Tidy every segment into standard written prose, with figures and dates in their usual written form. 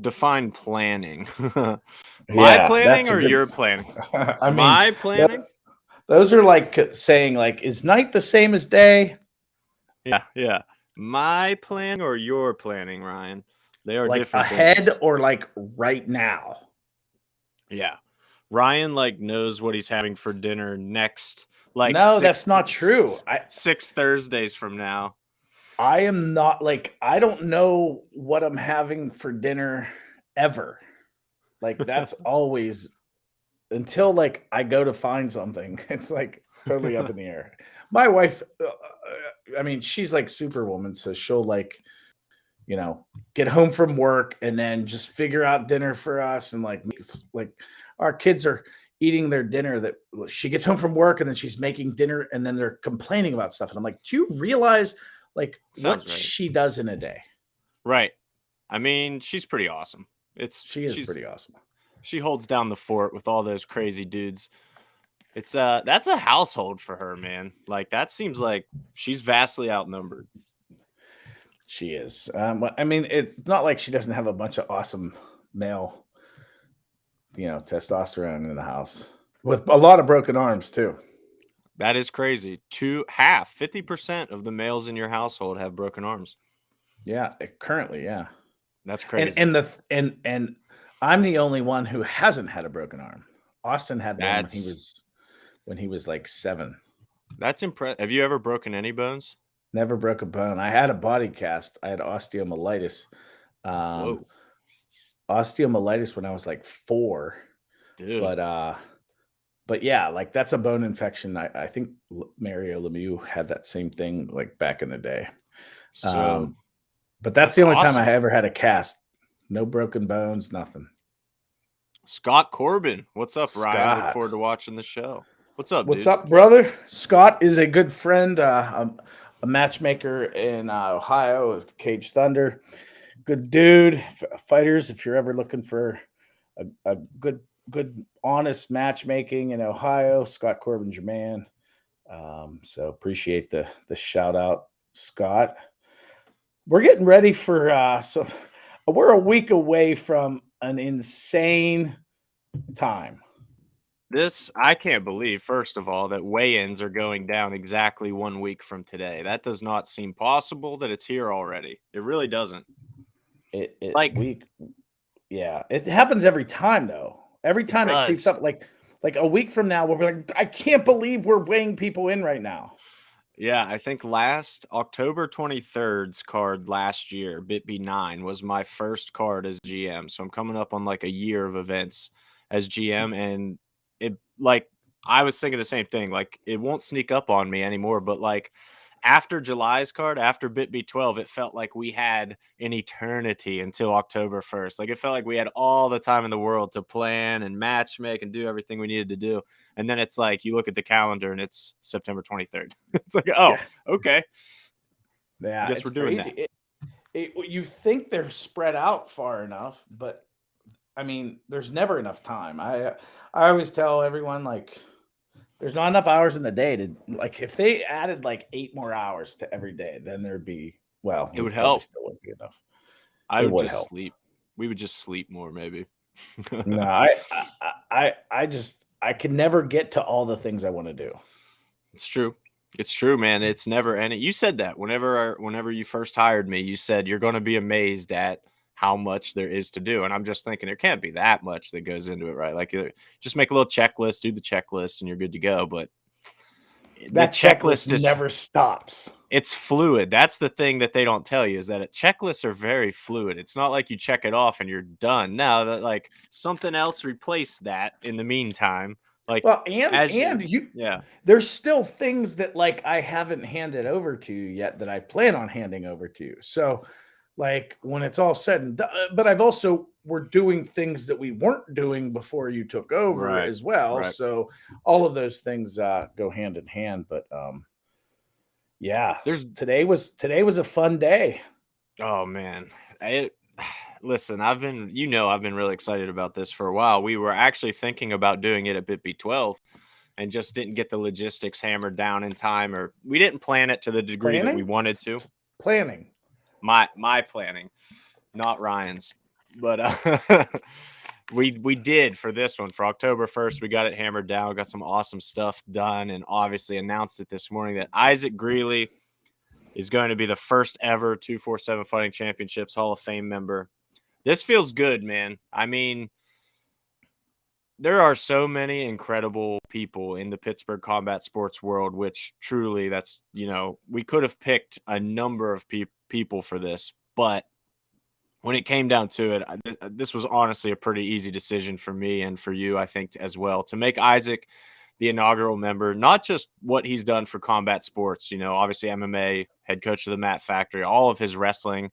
define planning. My Yeah, planning that's a or good. your planning? I mean, My th- planning? those are like saying like, is night the same as day? Yeah, yeah. My planning or your planning, Ryan? They are Like different ahead things. or like right now? Yeah. Ryan like knows what he's having for dinner next like No, that's not true. six Thursdays from now. I am not like I don't know what I'm having for dinner ever. Like that's always until like I go to find something. It's like totally up in the air. My wife, I mean, she's like Superwoman, so she'll like get home from work and then just figure out dinner for us and like like our kids are eating their dinner that she gets home from work and then she's making dinner and then they're complaining about stuff and I'm like, do you realize like Sounds what right. she does in a day? Right. I mean, she's pretty awesome. She is pretty awesome. She holds down the fort with all those crazy dudes. It's that's a household for her, man. Like that seems like she's vastly outnumbered. She is. I mean, it's not like she doesn't have a bunch of awesome male, testosterone in the house with a lot of broken arms too. That is crazy. 50% of the males in your household have broken arms. Yeah, currently, yeah. That's And crazy. and the and I'm the only one who hasn't had a broken arm. Austin had one That's when he was like 7. that's impressive. Have you ever broken any bones? Never broke a bone. I had a body cast. I had osteomyelitis. Um, Whoa, osteomyelitis when I was like 4, dude. but but yeah, like that's a bone infection. I think Mario Lemieux had that same thing like back in the day. So Um, but that's that's the only time I awesome. ever had a cast. No broken bones, nothing. Scott Corbin. What's up, Ryan? Look Scott. forward to watching the show. What's up, What's dude? up, brother? Scott is a good friend, a matchmaker in Ohio with Cage Thunder. Good dude. Fighters, if you're ever looking for a good, honest matchmaking in Ohio, Scott Corbin's your man. So appreciate the shout out, Scott. We're getting ready for so we're a week away from an insane time. This I can't believe, first of all, that weigh-ins are going down exactly 1 week from today. That does not seem possible that it's here already. It really doesn't. It Like we Yeah, it happens every time though. Every it time it creeps does. up, like a week from now, we'll be like, I can't believe we're weighing people in right now. Yeah, I think last October 23rd's card last year, BitB9, was my first card as GM. So I'm coming up on like a year of events as GM. And it, like, I was thinking the same thing. Like, it won't sneak up on me anymore. But, like, after July's card, after BitB12, it felt like we had an eternity until October 1st. Like, it felt like we had all the time in the world to plan and match make and do everything we needed to do. And then it's like you look at the calendar and it's September 23rd. It's like, oh, Yeah, okay. yeah, Guess it's we're doing crazy. that. You think they're spread out far enough, but I mean, there's never enough time. I always tell everyone like, there's not enough hours in the day to like. If they added like 8 more hours to every day, then there'd be It it would probably help. still wouldn't be enough. I It would would just help. sleep. We would just sleep more, maybe. No, I just I can never get to all the things I want to do. It's true. It's true, man. It's never any. You said that whenever you first hired me, you said you're going to be amazed at how much there is to do, and I'm just thinking there can't be that much that goes into it, right? Like, just make a little checklist, do the checklist, and you're good to go. But the That checklist checklist is never stops. it's fluid. That's the thing that they don't tell you is that checklists are very fluid. It's not like you check it off and you're done. Now that like something else replaced that in the meantime. Like Well, as you, and you yeah, there's still things that like I haven't handed over to you yet that I plan on handing over to you. So like when it's all said and done, but I've also we're doing things that we weren't doing before you took over right, as well. right. So all of those things go hand in hand. But yeah, There's today was a fun day. oh man, it. Listen, I've been really excited about this for a while. We were actually thinking about doing it at BitB12 and just didn't get the logistics hammered down in time, or we didn't plan it to the degree that we Planning, wanted to. planning. My planning, not Ryan's. But we did for this one. For October 1st, we got it hammered down, got some awesome stuff done, and obviously announced it this morning that Isaac Greeley is going to be the first ever 247 Fighting Championships Hall of Fame member. This feels good, man. I mean, there are so many incredible people in the Pittsburgh combat sports world, which truly that's, we could have picked a number of people for this, but when it came down to it, this was honestly a pretty easy decision for me and for you, I think, as well, to make Isaac the inaugural member, not just what he's done for combat sports, obviously MMA, head coach of the Mat Factory, all of his wrestling,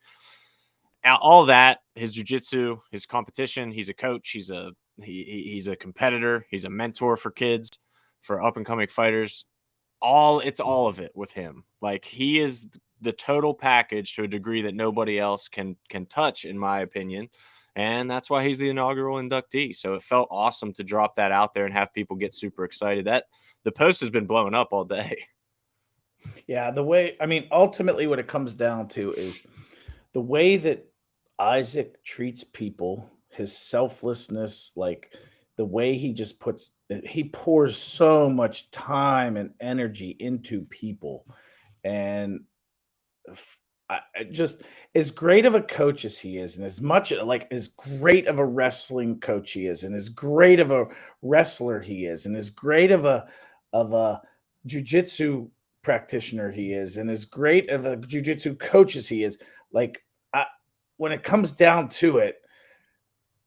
all that, his jiu-jitsu, his competition. He's a coach. He's a competitor. He's a mentor for kids, for up-and-coming fighters. It's all of it with him. Like, he is the total package to a degree that nobody else can touch, in my opinion. And that's why he's the inaugural inductee. So it felt awesome to drop that out there and have people get super excited. That the post has been blowing up all day. Yeah, ultimately what it comes down to is the way that Isaac treats people, his selflessness, like the way he pours so much time and energy into people. And just as great of a coach as he is, and as much like as great of a wrestling coach he is, and as great of a wrestler he is, and as great of a jiu-jitsu practitioner he is, and as great of a jiu-jitsu coach as he is, like, when it comes down to it,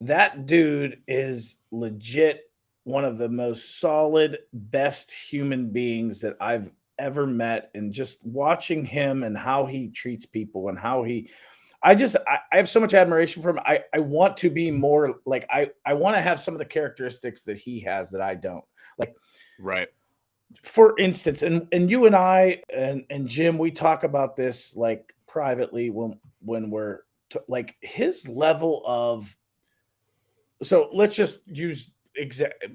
that dude is legit one of the most solid, best human beings that I've ever met. And just watching him and how he treats people and how I have so much admiration for him. I want to be more like, I want to have some of the characteristics that he has that I don't. Like, right. For instance, and you and I and Jim, we talk about this like privately when we're like his level of. So let's just use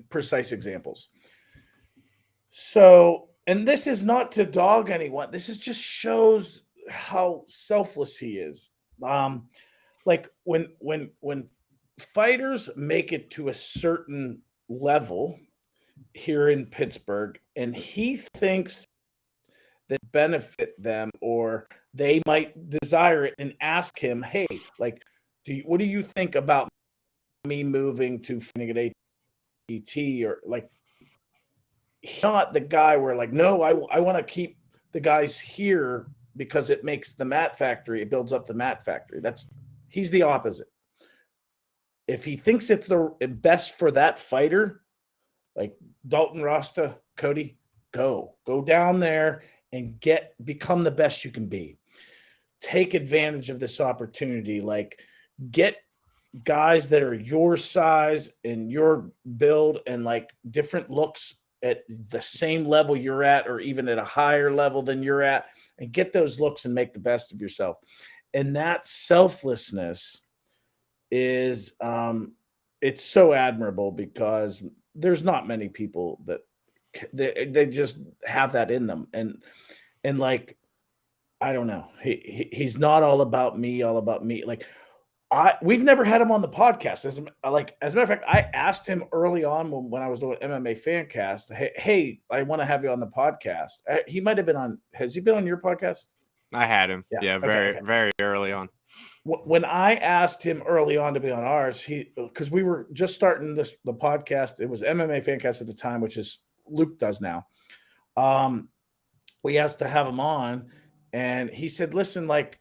precise examples. So, and this is not to dog anyone. This is just shows how selfless he is. Like when fighters make it to a certain level here in Pittsburgh, and he thinks that benefit them or they might desire it, and ask him, hey, like, what do you think about me moving to fighting at ATT? Or like, he's not the guy where like, no, I want to keep the guys here because it makes the Mat Factory, it builds up the Mat Factory. He's the opposite. If he thinks it's the best for that fighter, like Dalton Rasta, Cody, go down there and become the best you can be. Take advantage of this opportunity. Like, get guys that are your size and your build and like different looks at the same level you're at, or even at a higher level than you're at, and get those looks and make the best of yourself. And that selflessness is, it's so admirable, because there's not many people that they just have that in them. And like, I don't know, he's not all about me. Like, we've never had him on the podcast. As a matter of fact, I asked him early on when I was doing MMA Fancast, hey, I want to have you on the podcast. He might have been on. Has he been on your podcast? I had him. Yeah, very early on. When I asked him early on to be on ours, because we were just starting the podcast. It was MMA Fancast at the time, which is Luke does now. We asked to have him on, and he said, listen, like,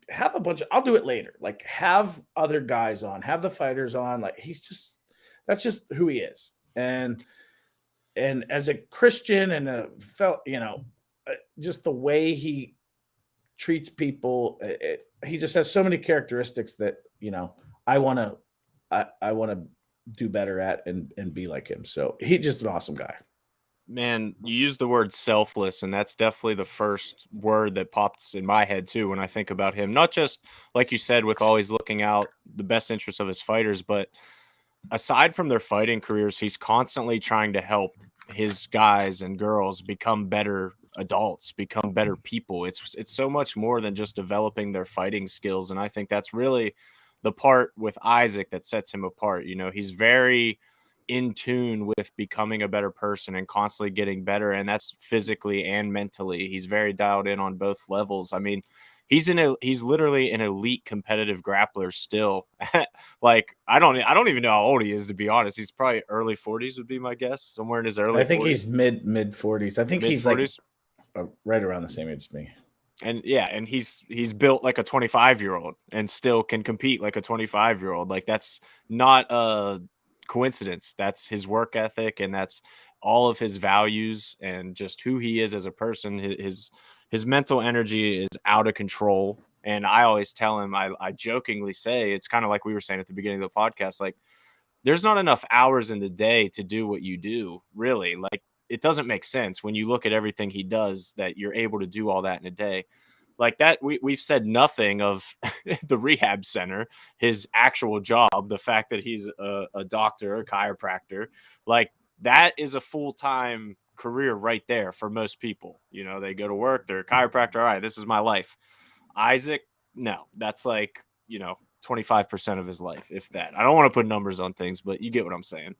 have a bunch of, I'll do it later. Like, have other guys on, have the fighters on. Like, that's just who he is. And as a Christian and just the way he treats people, he just has so many characteristics that, I want to do better at and be like him. So he's just an awesome guy. Man, you use the word selfless, and that's definitely the first word that pops in my head too when I think about him. Not just, like you said, with always looking out the best interests of his fighters, but aside from their fighting careers, he's constantly trying to help his guys and girls become better adults, become better people. It's so much more than just developing their fighting skills, and I think that's really the part with Isaac that sets him apart. You know, he's very in tune with becoming a better person and constantly getting better, and that's physically and mentally. He's very dialed in on both levels. I mean, he's literally an elite competitive grappler still. Like I don't even know how old he is, to be honest. He's probably early 40s would be my guess, somewhere in his early I think 40s. he's mid 40s. I think Mid he's like 40s. right around the same age as me. And yeah, and he's built like a 25-year-old and still can compete like a 25-year-old. Like, that's not a coincidence. That's his work ethic, and that's all of his values and just who he is as a person. His mental energy is out of control. And I always tell him, I jokingly say, it's kind of like we were saying at the beginning of the podcast, like, there's not enough hours in the day to do what you do, really. Like, it doesn't make sense when you look at everything he does that you're able to do all that in a day. Like that, we've said nothing of the rehab center, his actual job, the fact that he's a doctor, a chiropractor. Like, that is a full-time career right there for most people. You know, they go to work, they're a chiropractor. All right, this is my life. Isaac, no, that's like, 25% of his life, if that. I don't want to put numbers on things, but you get what I'm saying.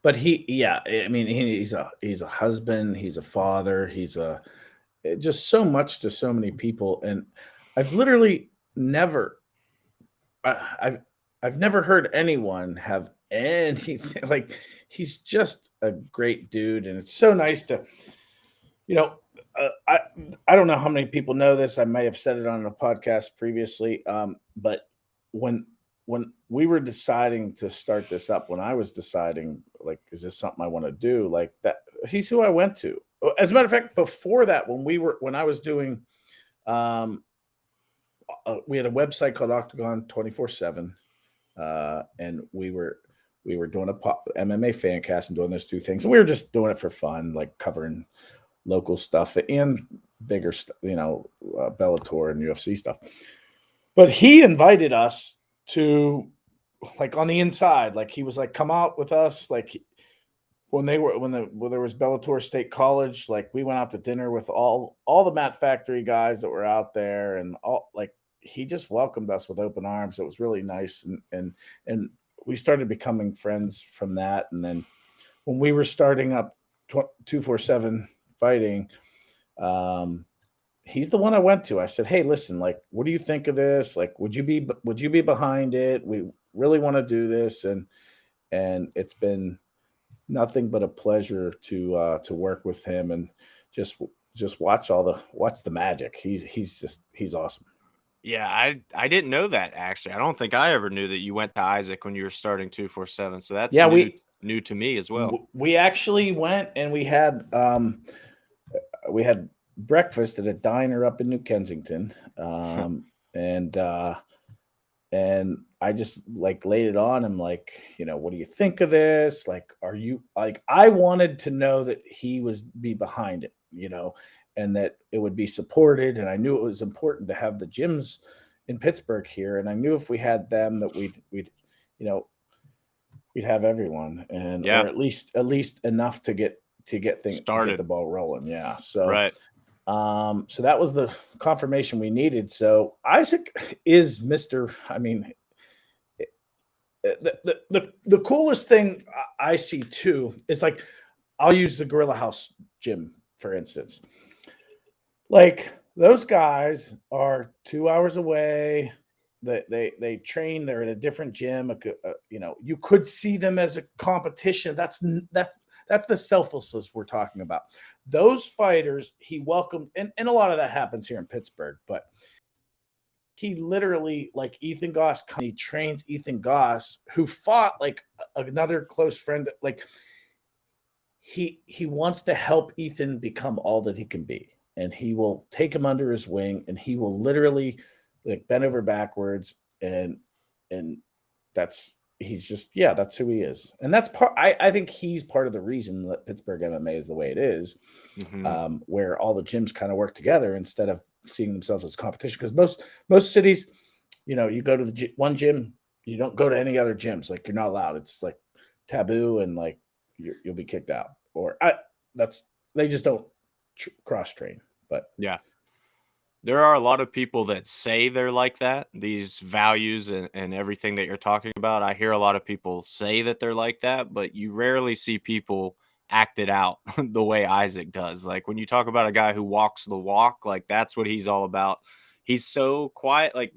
But I mean, he's a husband, he's a father, he's just so much to so many people, and I've literally never, I've never heard anyone have anything like. He's just a great dude, and it's so nice to, you know, I don't know how many people know this. I may have said it on a podcast previously, but when we were deciding to start this up, when I was deciding, like, is this something I want to do? Like that, he's who I went to. As a matter of fact, before that, when I was doing, we had a website called Octagon 24/7, and we were doing a MMA fan cast and doing those two things. And we were just doing it for fun, like covering local stuff and bigger stuff, Bellator and UFC stuff. But he invited us to, like, on the inside, like he was like, come out with us. Like when there was Bellator State College, like we went out to dinner with all the Mat Factory guys that were out there, and all, like, he just welcomed us with open arms. It was really nice. And we started becoming friends from that. And then when we were starting up 247 fighting, he's the one I went to. I said, hey, listen, like, what do you think of this? Like, would you be behind it? We really want to do this. And it's been nothing but a pleasure to work with him and just watch the magic. He's awesome. Yeah, I didn't know that, actually. I don't think I ever knew that you went to Isaac when you were starting 247. So that's Yeah, new to me as well. We actually went and we had breakfast at a diner up in New Kensington. And I just, like, laid it on him, like, what do you think of this? Like, are you, like, I wanted to know that he was be behind it, and that it would be supported. And I knew it was important to have the gyms in Pittsburgh here. And I knew if we had them that we'd have everyone, and Yeah. or at least enough to get things Started. to get the ball rolling. Yeah. So Right. So that was the confirmation we needed. So Isaac is Mr. I mean, the coolest thing I see too is, like, I'll use the Gorilla House gym, for instance. Like, those guys are 2 hours away. They train. They're in a different gym. You could see them as a competition. That's the selflessness we're talking about. Those fighters he welcomed, and a lot of that happens here in Pittsburgh, but he literally, like, Ethan Goss, he trains Ethan Goss, who fought, like, another close friend. Like, he wants to help Ethan become all that he can be, and he will take him under his wing, and he will literally, like, bend over backwards, and that's who he is. And that's I think he's part of the reason that Pittsburgh MMA is the way it is, where all the gyms kind of work together instead of seeing themselves as competition. Because most cities, you go to the one gym, you don't go to any other gyms. Like, you're not allowed. It's like taboo, and like you'll be kicked out. Or they just don't cross train. But yeah. There are a lot of people that say they're like that, these values and everything that you're talking about. I hear a lot of people say that they're like that, but you rarely see people act it out the way Isaac does. Like when you talk about a guy who walks the walk, like that's what he's all about. He's so quiet. Like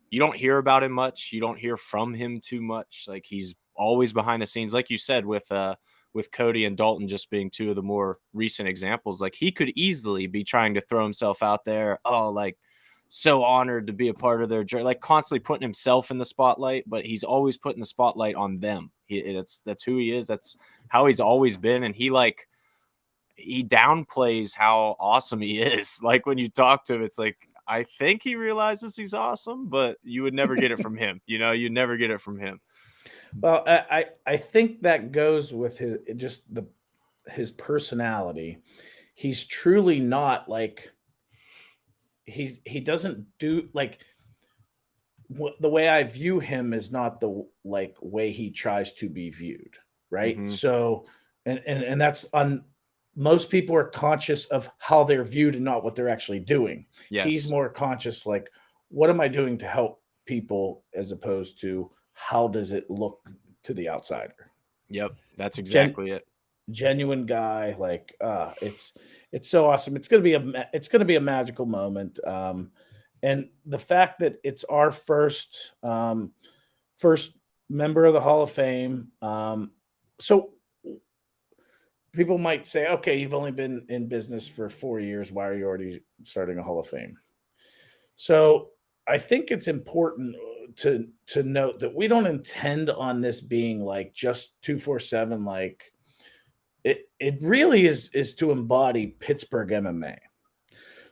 you don't hear about him much. You don't hear from him too much. Like he's always behind the scenes, like you said, with Cody and Dalton just being two of the more recent examples. Like he could easily be trying to throw himself out there. Oh, like so honored to be a part of their journey, like constantly putting himself in the spotlight, but he's always putting the spotlight on them. That's who he is. That's how he's always been. And he downplays how awesome he is. Like when you talk to him, it's like I think he realizes he's awesome, but you would never get it from him. You never get it from him. Well, I think that goes with his personality. He's truly not like he doesn't do like the way I view him is not the like way he tries to be viewed, right? Mm-hmm. So and that's on most people are conscious of how they're viewed and not what they're actually doing. Yes. He's more conscious like what am I doing to help people as opposed to how does it look to the outsider. Yep, that's exactly it. Genuine guy, like it's so awesome. It's gonna be a magical moment. And the fact that it's our first member of the Hall of Fame. So people might say, okay, you've only been in business for 4 years. Why are you already starting a Hall of Fame? So I think it's important to note that we don't intend on this being like just 247. Like it really is to embody Pittsburgh MMA.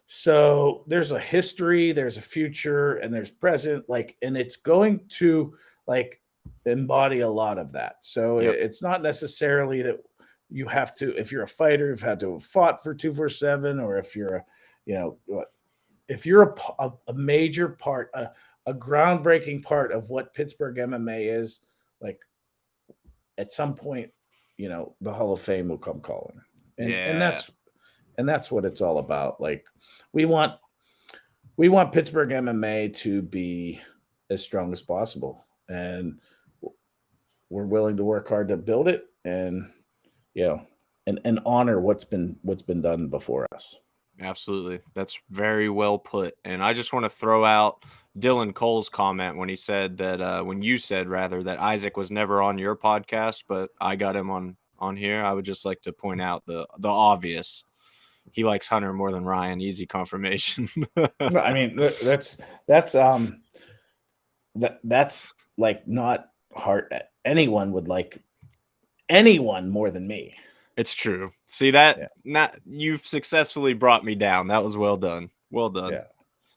So there's a history, there's a future, and there's present. Like, and it's going to like embody a lot of that. So Yep. it's not necessarily that you have to, if you're a fighter, you've had to have fought for 247, or if you're a, you know, if you're a major part, a groundbreaking part of what Pittsburgh MMA is, like at some point, the Hall of Fame will come calling, and Yeah. that's what it's all about. Like we want Pittsburgh MMA to be as strong as possible, and we're willing to work hard to build it, and and honor what's been done before us. Absolutely. That's very well put. And I just want to throw out Dylan Cole's comment when he said that when you said rather that Isaac was never on your podcast, but I got him on here. I would just like to point out the obvious. He likes Hunter more than Ryan. Easy confirmation. I mean, that's like not hard. Anyone would like anyone more than me. It's true. See that? Yeah. You've successfully brought me down. That was well done. Well done. Yeah.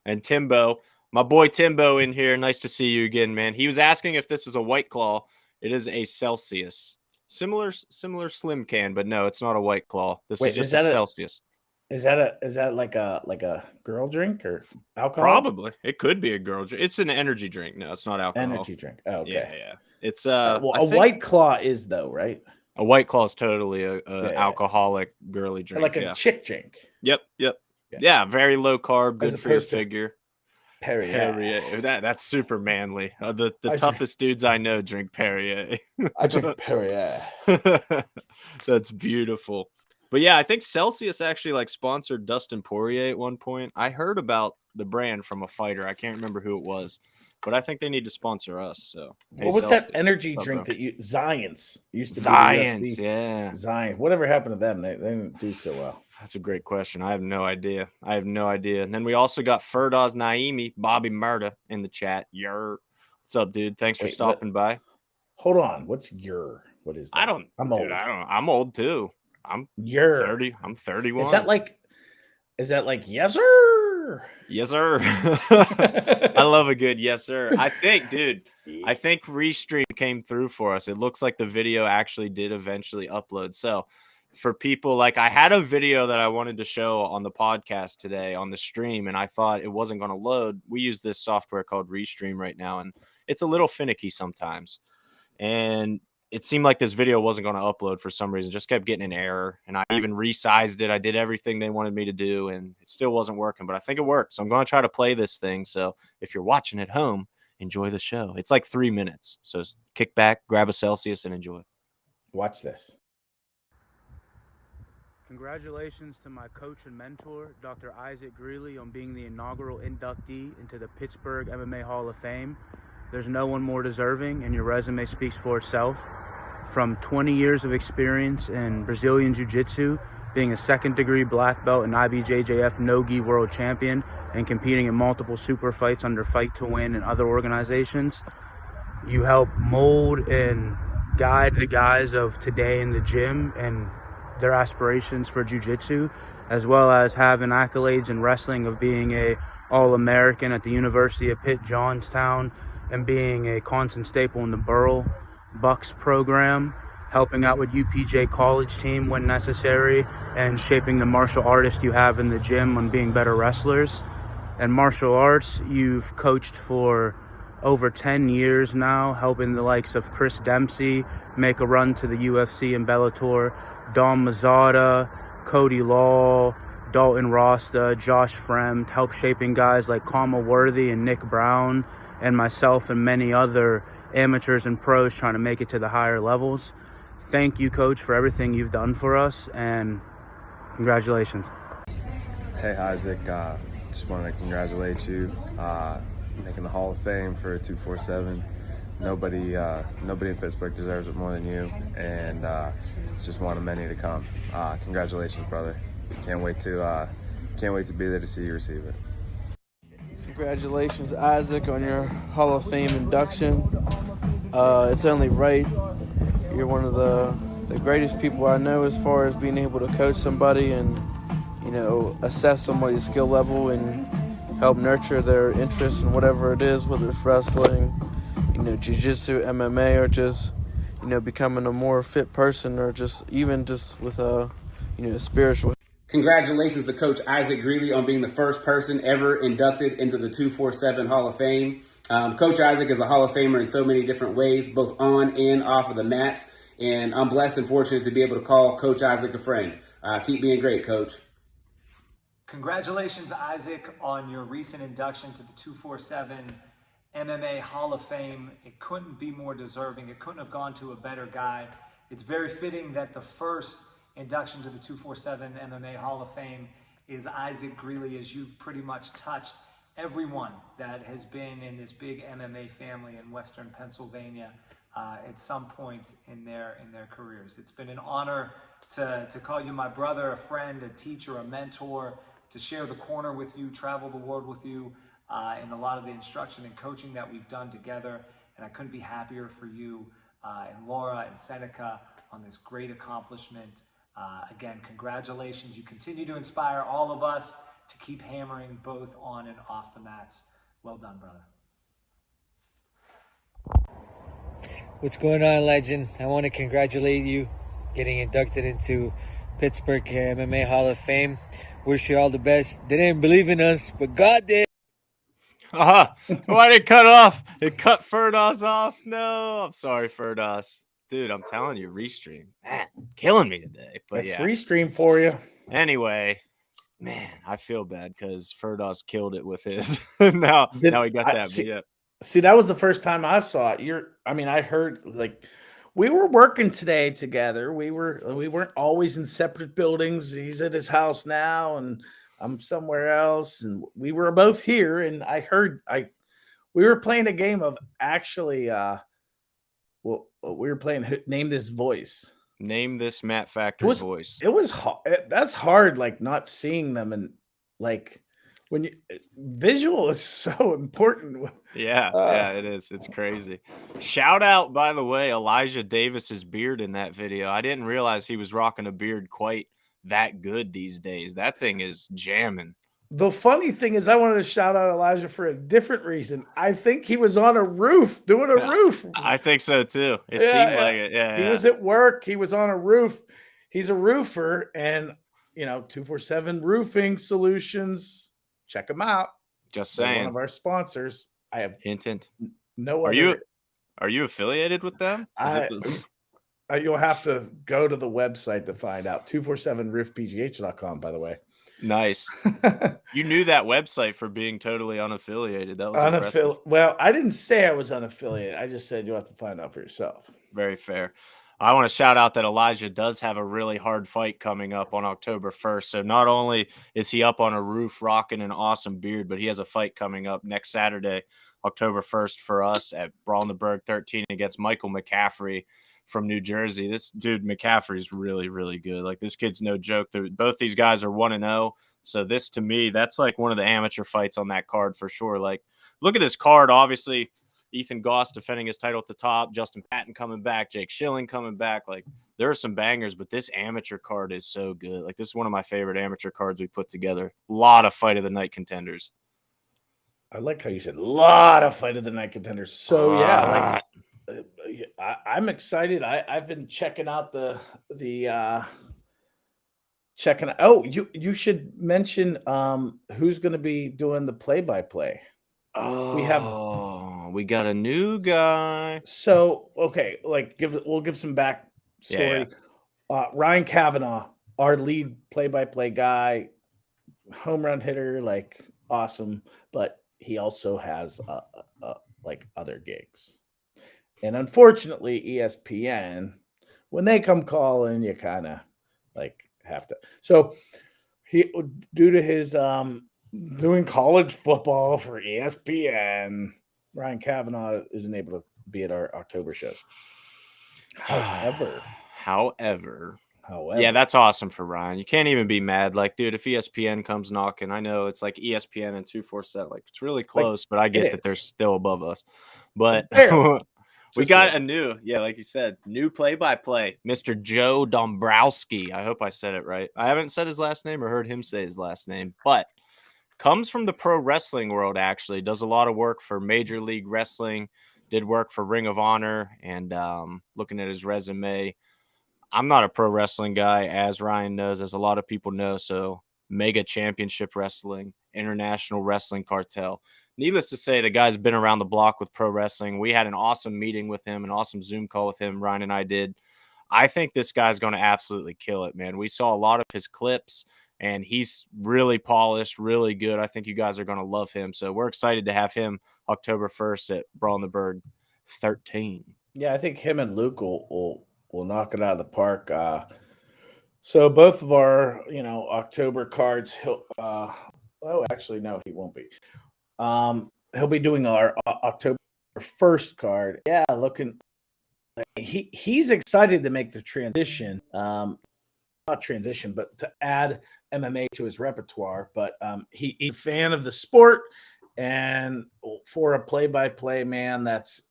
And Timbo, my boy Timbo in here. Nice to see you again, man. He was asking if this is a White Claw. It is a Celsius. Similar slim can, but no, it's not a White Claw. This is just a Celsius. Is that like a girl drink or alcohol? Probably. It could be a girl drink. It's an energy drink. No, it's not alcohol. Energy drink. Oh, okay. Yeah. It's White Claw is though, right? A White Claw is totally a alcoholic girly drink. Like a chick drink. Yep. Yeah, very low carb, good for your figure. Perrier. That's super manly. The toughest dudes I know drink Perrier. I drink Perrier. That's beautiful. But yeah, I think Celsius actually like sponsored Dustin Poirier at one point. I heard about the brand from a fighter. I can't remember who it was, but I think they need to sponsor us. So what was that energy drink that you Zions used to Zions, be? Yeah. Zions. Whatever happened to them? They didn't do so well. That's a great question. I have no idea. And then we also got Ferdoz Naimi, Bobby Murda in the chat. What's up, dude? Thanks for stopping by. Hold on. What is that? I'm old. I'm old too. I'm 30. I'm 31. Is that like yes sir? Yes sir. I love a good yes sir. I think Restream came through for us. It looks like the video actually did eventually upload. So for people, like I had a video that I wanted to show on the podcast today on the stream, and I thought it wasn't going to load. We use this software called Restream right now, and it's a little finicky sometimes. And it seemed like this video wasn't going to upload for some reason. Just kept getting an error, and I even resized it. I did everything they wanted me to do, and it still wasn't working. But I think it worked, so I'm going to try to play this thing. So if you're watching at home, enjoy the show. It's like 3 minutes, so kick back, grab a Celsius, and enjoy. Watch this. Congratulations to my coach and mentor, Dr. Isaac Greeley, on being the inaugural inductee into the Pittsburgh MMA Hall of Fame. There's no one more deserving, and your resume speaks for itself. From 20 years of experience in Brazilian Jiu-Jitsu, being a second-degree black belt and IBJJF no-gi world champion, and competing in multiple super fights under Fight to Win and other organizations, you help mold and guide the guys of today in the gym and their aspirations for jiu-jitsu, as well as having accolades in wrestling of being a All-American at the University of Pitt Johnstown and being a constant staple in the Burrell Bucks program, helping out with UPJ college team when necessary, and shaping the martial artists you have in the gym on being better wrestlers. And martial arts, you've coached for over 10 years now, helping the likes of Chris Dempsey make a run to the UFC and Bellator, Dom Mazzata, Cody Law, Dalton Rasta, Josh Fremd, help shaping guys like Kama Worthy and Nick Brown, and myself and many other amateurs and pros trying to make it to the higher levels. Thank you, Coach, for everything you've done for us, and congratulations. Hey, Isaac. Just wanted to congratulate you making the Hall of Fame for 247. Nobody in Pittsburgh deserves it more than you, and it's just one of many to come. Congratulations, brother. Can't wait to be there to see you receive it. Congratulations, Isaac, on your Hall of Fame induction. It's only right. You're one of the greatest people I know as far as being able to coach somebody and, assess somebody's skill level and help nurture their interests in whatever it is, whether it's wrestling, jiu-jitsu, MMA, or just, becoming a more fit person, or just with a, spiritual. Congratulations to Coach Isaac Greeley on being the first person ever inducted into the 247 Hall of Fame. Coach Isaac is a Hall of Famer in so many different ways, both on and off of the mats. And I'm blessed and fortunate to be able to call Coach Isaac a friend. Keep being great, Coach. Congratulations, Isaac, on your recent induction to the 247 MMA Hall of Fame. It couldn't be more deserving. It couldn't have gone to a better guy. It's very fitting that the first induction to the 247 MMA Hall of Fame is Isaac Greeley, as you've pretty much touched everyone that has been in this big MMA family in Western Pennsylvania at some point in their careers. It's been an honor to call you my brother, a friend, a teacher, a mentor, to share the corner with you, travel the world with you, and a lot of the instruction and coaching that we've done together. And I couldn't be happier for you and Laura and Seneca on this great accomplishment. Again, congratulations. You continue to inspire all of us to keep hammering both on and off the mats. Well done, brother. What's going on, legend? I want to congratulate you getting inducted into Pittsburgh MMA Hall of Fame. Wish you all the best. They didn't believe in us, but God did. Why did it cut off? It cut Ferdos off. No, I'm sorry, Ferdos. Dude, I'm telling you, Restream. Man, killing me today. But That's yeah. Restream for you. Anyway, man, I feel bad because Ferdos killed it with his. now he got that. See, but yeah. See, that was the first time I saw it. I heard, like, we were working today together. We weren't always in separate buildings. He's at his house now, and I'm somewhere else. And we were both here. And I heard we were playing a game of actually. We were playing Name This Voice. Name this Matt Factory voice. It was that's hard. Like, not seeing them, and like when you visual is so important. Yeah, it is. It's crazy. Shout out, by the way, Elijah Davis's beard in that video. I didn't realize he was rocking a beard quite that good these days. That thing is jamming. The funny thing is, I wanted to shout out Elijah for a different reason. I think he was on a roof doing a roof. I think so too. It seemed like it. Yeah, he was at work. He was on a roof. He's a roofer, and 247 Roofing Solutions. Check them out. Just They're saying. one of our sponsors. I have hint. no. Are you affiliated with them? You'll have to go to the website to find out. 247roofpgh.com, by the way. Nice. You knew that website for being totally unaffiliated. That was impressive. Well, I didn't say I was unaffiliated. I just said you'll have to find out for yourself. Very fair. I want to shout out that Elijah does have a really hard fight coming up on October 1st. So not only is he up on a roof rocking an awesome beard, but he has a fight coming up next Saturday, October 1st for us at Brawl in the Berg 13 against Michael McCaffrey from New Jersey. This dude McCaffrey is really, really good. Like, this kid's no joke. Both these guys are 1-0. So this, to me, that's like one of the amateur fights on that card for sure. Like, look at this card. Obviously, Ethan Goss defending his title at the top, Justin Patton coming back, Jake Schilling coming back. Like, there are some bangers, but this amateur card is so good. Like, this is one of my favorite amateur cards we put together. A lot of fight of the night contenders. I like how you said a lot of fight of the night contenders. So yeah, like I'm excited. I've been checking out checking out. Oh, you should mention who's going to be doing the play-by-play. We got a new guy. So okay, like we'll give some backstory. Yeah. Ryan Kavanaugh, our lead play-by-play guy, home run hitter, like awesome, but he also has like other gigs. And unfortunately, ESPN, when they come calling, you kind of like have to. So he, due to his doing college football for ESPN, Ryan Kavanaugh isn't able to be at our October shows. However, yeah, that's awesome for Ryan. You can't even be mad. Like, dude, if ESPN comes knocking, I know it's like ESPN and 247. Like, it's really close, but I get that they're still above us. But we got a new, like you said, new play-by-play, Mr. Joe Dombrowski. I hope I said it right. I haven't said his last name or heard him say his last name, but comes from the pro wrestling world, actually. Does a lot of work for Major League Wrestling, did work for Ring of Honor, and looking at his resume, I'm not a pro wrestling guy, as Ryan knows, as a lot of people know. So Mega Championship Wrestling, International Wrestling Cartel. Needless to say, the guy's been around the block with pro wrestling. We had an awesome meeting with him, an awesome Zoom call with him, Ryan and I did. I think this guy's going to absolutely kill it, man. We saw a lot of his clips, and he's really polished, really good. I think you guys are going to love him. So we're excited to have him October 1st at Brawl in the Berg 13. Yeah, I think him and Luke will knock it out of the park. So both of our, October cards, actually, no, he won't be. He'll be doing our October 1st card. Yeah, he's excited to make the transition. Not transition, but to add MMA to his repertoire. But he's a fan of the sport, and for a play-by-play man, that's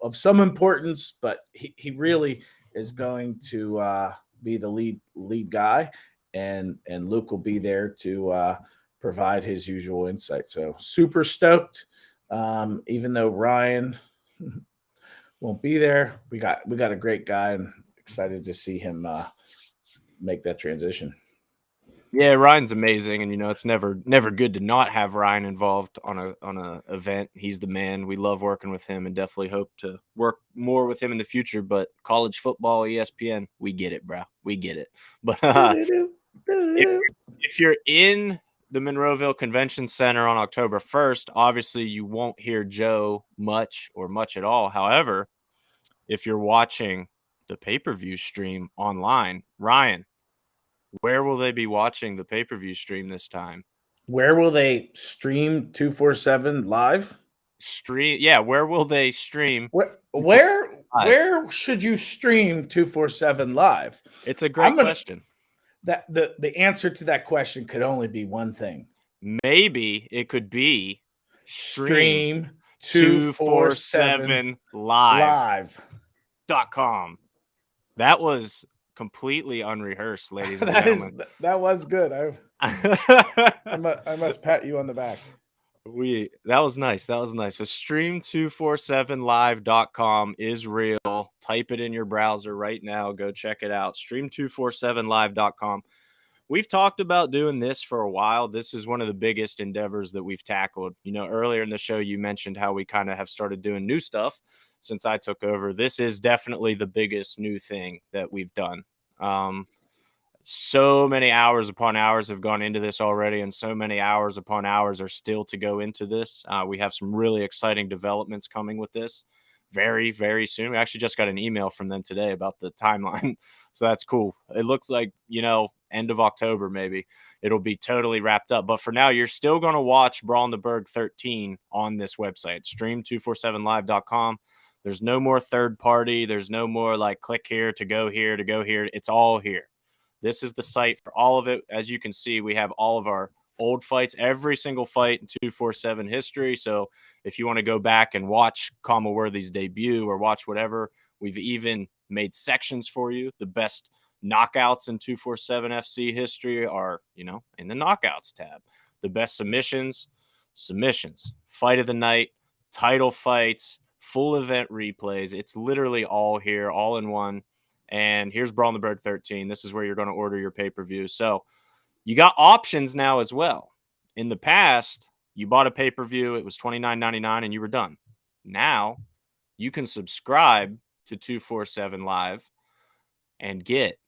of some importance. But he really is going to be the lead guy, and Luke will be there to provide his usual insight. So super stoked. Even though Ryan won't be there, we got a great guy, and excited to see him make that transition. Yeah, Ryan's amazing, and it's never good to not have Ryan involved on a event. He's the man. We love working with him, and definitely hope to work more with him in the future. But college football, ESPN, we get it, bro. We get it. But if you're in the Monroeville Convention Center on October 1st, obviously you won't hear Joe much at all. However, if you're watching the pay-per-view stream online, Ryan, where will they be watching the pay-per-view stream this time? Where will they stream 247 live? Where will they stream? Where should you stream 247 live? It's a great question. The answer to that question could only be one thing. Maybe it could be stream 247live.com. That was completely unrehearsed, ladies and gentlemen. That was good. I must pat you on the back. That was nice. But stream247live.com is real. Type it in your browser right now. Go check it out. Stream247live.com. We've talked about doing this for a while. This is one of the biggest endeavors that we've tackled. Earlier in the show, you mentioned how we kind of have started doing new stuff. since I took over. This is definitely the biggest new thing that we've done. So many hours upon hours have gone into this already, and so many hours upon hours are still to go into this. We have some really exciting developments coming with this very, very soon. We actually just got an email from them today about the timeline. So that's cool. It looks like, end of October, maybe it'll be totally wrapped up. But for now, you're still going to watch Brawl in the Berg 13 on this website, stream247live.com. There's no more third party. There's no more like click here to go here to go here. It's all here. This is the site for all of it. As you can see, we have all of our old fights, every single fight in 247 history. So if you want to go back and watch Kama Worthy's debut or watch whatever, we've even made sections for you. The best knockouts in 247 FC history are, in the knockouts tab. The best submissions, fight of the night, title fights, full event replays. It's literally all here, all in one. And here's Brawl in the Berg 13. This is where you're going to order your pay-per-view. So you got options now as well. In the past, you bought a pay-per-view. It was $29.99 and you were done. Now you can subscribe to 247 Live and get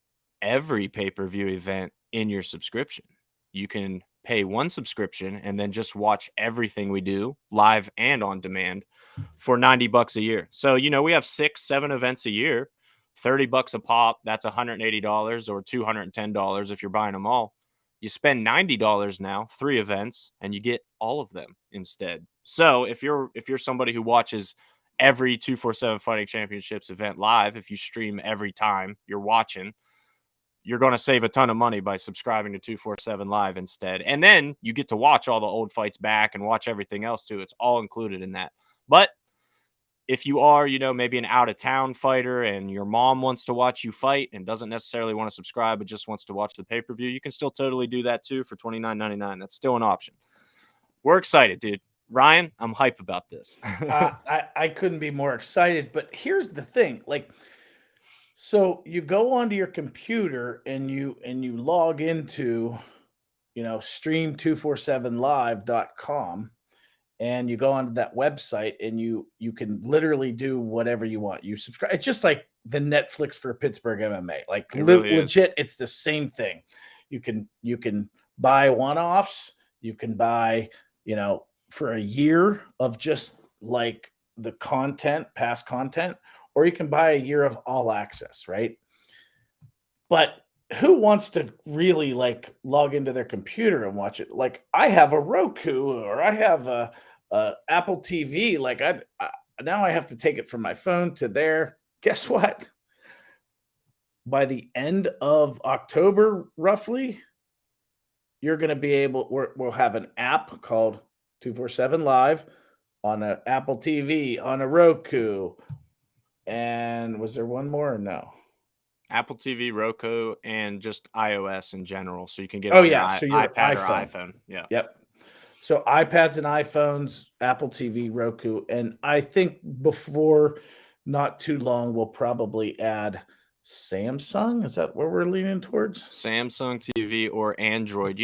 every pay-per-view event in your subscription. You can pay one subscription and then just watch everything we do live and on demand for $90 a year. So, we have 6-7 events a year. $30 a pop, that's $180 or $210 if you're buying them all. You spend $90 now, 3 events, and you get all of them instead. So if you're somebody who watches every 247 Fighting Championships event live, if you stream every time you're watching, you're going to save a ton of money by subscribing to 247 Live instead. And then you get to watch all the old fights back and watch everything else too. It's all included in that. But if you are, maybe an out-of-town fighter and your mom wants to watch you fight and doesn't necessarily want to subscribe but just wants to watch the pay-per-view, you can still totally do that too for $29.99. That's still an option. We're excited, dude. Ryan, I'm hype about this. I couldn't be more excited, but here's the thing. So you go onto your computer and you log into, stream247live.com. And you go onto that website and you can literally do whatever you want. You subscribe. It's just like the Netflix for Pittsburgh MMA. Like legit, it's the same thing. You can buy one-offs. You can buy, for a year of just like the past content, or you can buy a year of all access, right? But who wants to really log into their computer and watch it? I have a Roku or I have a Apple TV. Now I have to take it from my phone to there. Guess what? By the end of October, roughly, you're going to be we'll have an app called 247 Live on an Apple TV, on a Roku. And was there one more or no? Apple TV, Roku, and just iOS in general. So you can get so your iPad or iPhone. Yeah. Yep. So iPads and iPhones, Apple TV, Roku. And I think before not too long, we'll probably add Samsung. Is that where we're leaning towards? Samsung TV or Android.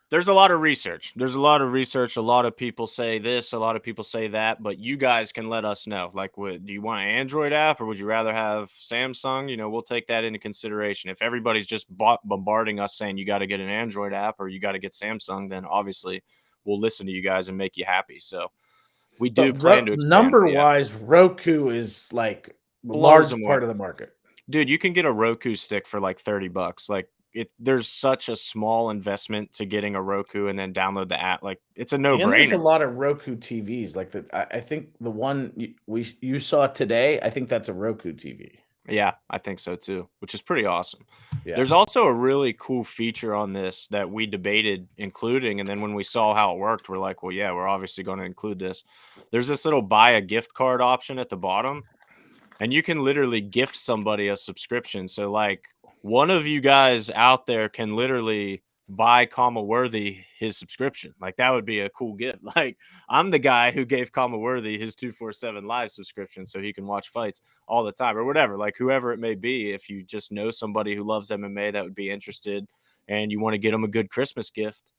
There's a lot of research. A lot of people say this, a lot of people say that, but you guys can let us know. Do you want an Android app or would you rather have Samsung? We'll take that into consideration. If everybody's just bombarding us saying you got to get an Android app or you got to get Samsung, then obviously we'll listen to you guys and make you happy. So we do plan to expand. Number-wise, Roku is the largest part of the market. Dude, you can get a Roku stick for $30. There's such a small investment to getting a Roku and then download the app. It's a no-brainer. There's a lot of Roku TVs. I think the one you saw today, I think that's a Roku TV. Yeah, I think so too, which is pretty awesome. Yeah. There's also a really cool feature on this that we debated including, and then when we saw how it worked, we're like, well, yeah, we're obviously going to include this. There's this little buy a gift card option at the bottom, and you can literally gift somebody a subscription. So one of you guys out there can literally buy Kama Worthy his subscription. That would be a cool gift. I'm the guy who gave Kama Worthy his 247 Live subscription so he can watch fights all the time or whatever. Whoever it may be, if you just know somebody who loves MMA that would be interested and you want to get them a good Christmas gift,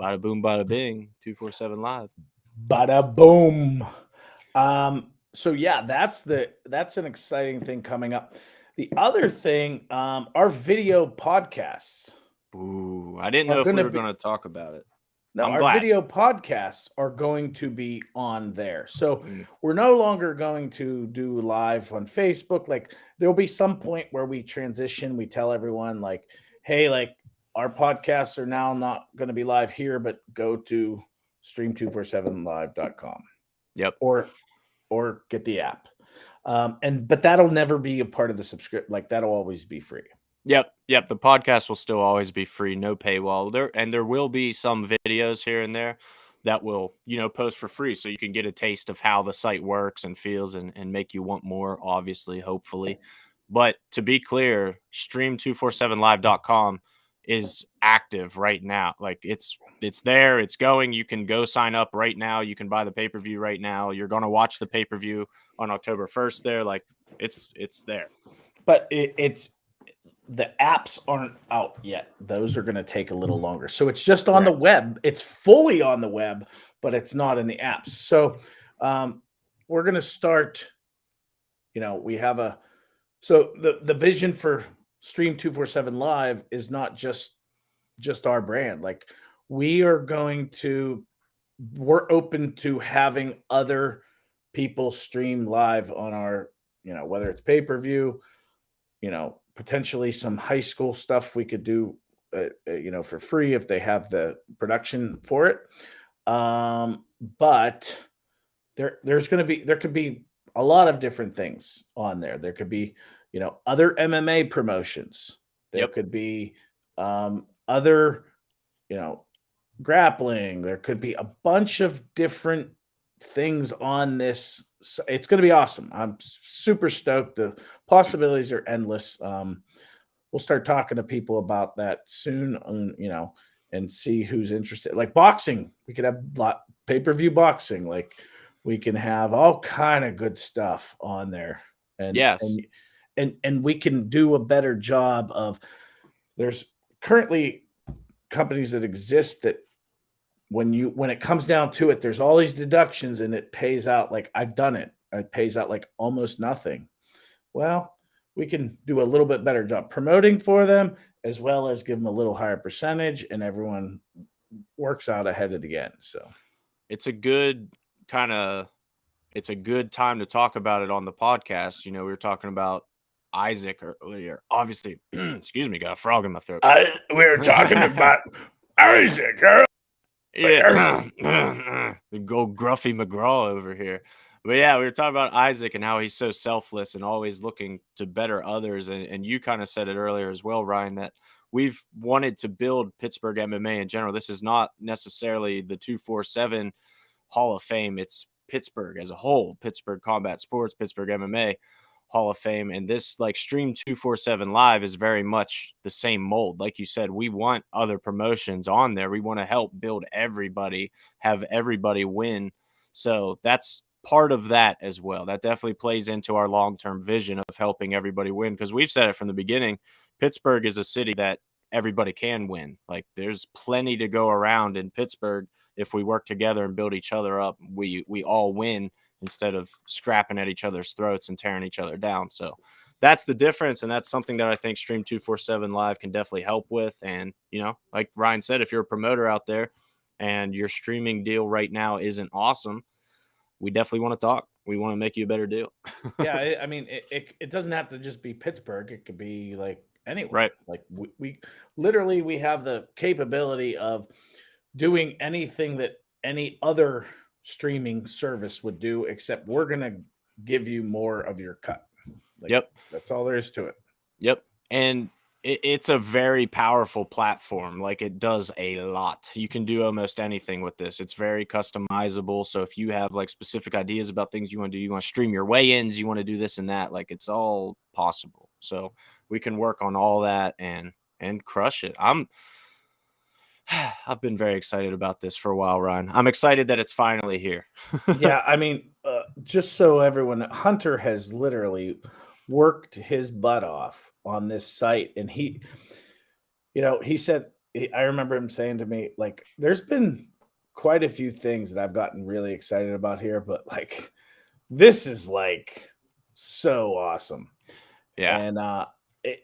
bada boom, bada bing, 247 Live. Bada boom. So yeah, that's an exciting thing coming up. The other thing, our video podcasts Ooh, I didn't are know if going we to were be going to talk about it. no, I'm our glad. video podcasts are going to be on there. So Mm, we're no longer going to do live on Facebook. Like there'll be some point where we transition. We tell everyone like, hey, like our podcasts are now not going to be live here, but go to stream247live.com Yep. or get the app. But that'll never be a part of the subscription. Like that'll always be free. Yep. The podcast will still always be free, no paywall. There will be some videos here and there that will, post for free so you can get a taste of how the site works and feels and make you want more, obviously, hopefully. But to be clear, stream247live.com is active right now. Like it's there, it's going. You can go sign up right now. You can buy the pay-per-view right now. You're going to watch the pay-per-view on October 1st there. Like it's there. But it's the apps aren't out yet. Those are going to take a little longer. So it's just on the web. It's fully on the web, but it's not in the apps. So we're going to start, we have so the vision for Stream 247 Live is not just our brand. Like we're open to having other people stream live on our, whether it's pay-per-view, potentially some high school stuff we could do, for free if they have the production for it. But there could be a lot of different things on there. There could be, other MMA promotions. There could be other, grappling. There could be a bunch of different things on this. It's going to be awesome. I'm super stoked. The possibilities are endless. We'll start talking to people about that soon, and see who's interested. Like boxing, we could have pay-per-view boxing. Like we can have all kind of good stuff on there. And Yes. And we can do a better job of. There's currently companies that exist that when it comes down to it, there's all these deductions and it pays out like I've done it. It pays out like almost nothing. Well, we can do a little bit better job promoting for them as well as give them a little higher percentage, and everyone works out ahead of the end. So it's a good time to talk about it on the podcast. We were talking about Isaac earlier. Obviously, excuse me, got a frog in my throat. we were talking about Isaac. Yeah, go Gruffy McGraw over here. But yeah, we were talking about Isaac and how he's so selfless and always looking to better others. And you kind of said it earlier as well, Ryan, that we've wanted to build Pittsburgh MMA in general. This is not necessarily the 247 Hall of Fame. It's Pittsburgh as a whole, Pittsburgh Combat Sports, Pittsburgh MMA Hall of Fame. And this like Stream 247 Live is very much the same mold. Like you said, we want other promotions on there. We want to help build everybody, have everybody win. So that's part of that as well. That definitely plays into our long-term vision of helping everybody win, because we've said it from the beginning. Pittsburgh is a city that everybody can win. Like there's plenty to go around in Pittsburgh. If we work together and build each other up, we all win instead of scrapping at each other's throats and tearing each other down. So that's the difference. And that's something that I think Stream 247 Live can definitely help with. And, like Ryan said, if you're a promoter out there and your streaming deal right now isn't awesome, we definitely want to talk. We want to make you a better deal. Yeah. I mean, it doesn't have to just be Pittsburgh. It could be like anywhere. Right. Like we literally, we have the capability of doing anything that any other streaming service would do, except we're going to give you more of your cut. Like, yep. That's all there is to it. Yep. And it's a very powerful platform. Like it does a lot. You can do almost anything with this. It's very customizable. So if you have like specific ideas about things you want to do, you want to stream your weigh-ins, you want to do this and that, like it's all possible. So we can work on all that and crush it. I've been very excited about this for a while, Ryan. I'm excited that it's finally here. Yeah, I mean, just so everyone, Hunter has literally worked his butt off on this site, and he said, I remember him saying to me, like, there's been quite a few things that I've gotten really excited about here, but like this is like so awesome. Yeah. And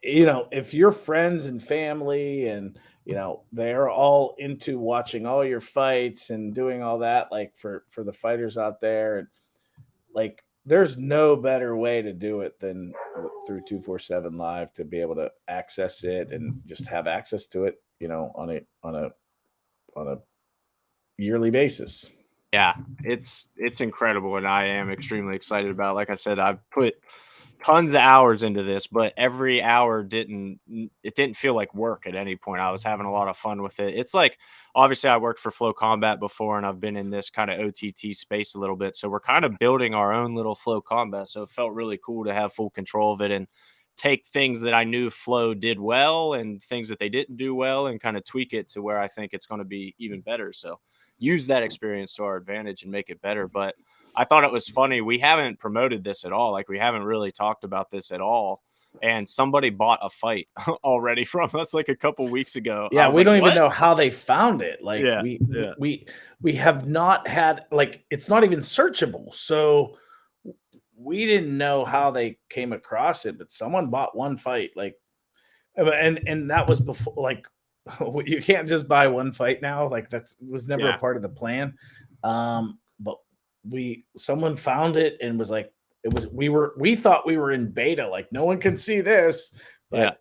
you know, if your friends and family and you know they're all into watching all your fights and doing all that, like for the fighters out there, and like there's no better way to do it than through 247 Live to be able to access it and just have access to it, you know, on a yearly basis. Yeah, it's incredible, and I am extremely excited about it. Like I said, I've put tons of hours into this, but every hour didn't feel like work at any point. I was having a lot of fun with it. It's like obviously I worked for Flow Combat before, and I've been in this kind of OTT space a little bit. So we're kind of building our own little Flow Combat. So it felt really cool to have full control of it and take things that I knew Flow did well and things that they didn't do well and kind of tweak it to where I think it's going to be even better. So use that experience to our advantage and make it better. But I thought it was funny. We haven't promoted this at all. Like we haven't really talked about this at all. And somebody bought a fight already from us like a couple weeks ago. I Yeah, was we like, don't even "What?" know how they found it. Like Yeah, yeah. we have not had, like, it's not even searchable. So we didn't know how they came across it, but someone bought one fight, like, and that was before, like, you can't just buy one fight now. Like that's was never a Yeah. part of the plan. But someone found it and was like, we thought we were in beta, like no one can see this, Yeah. but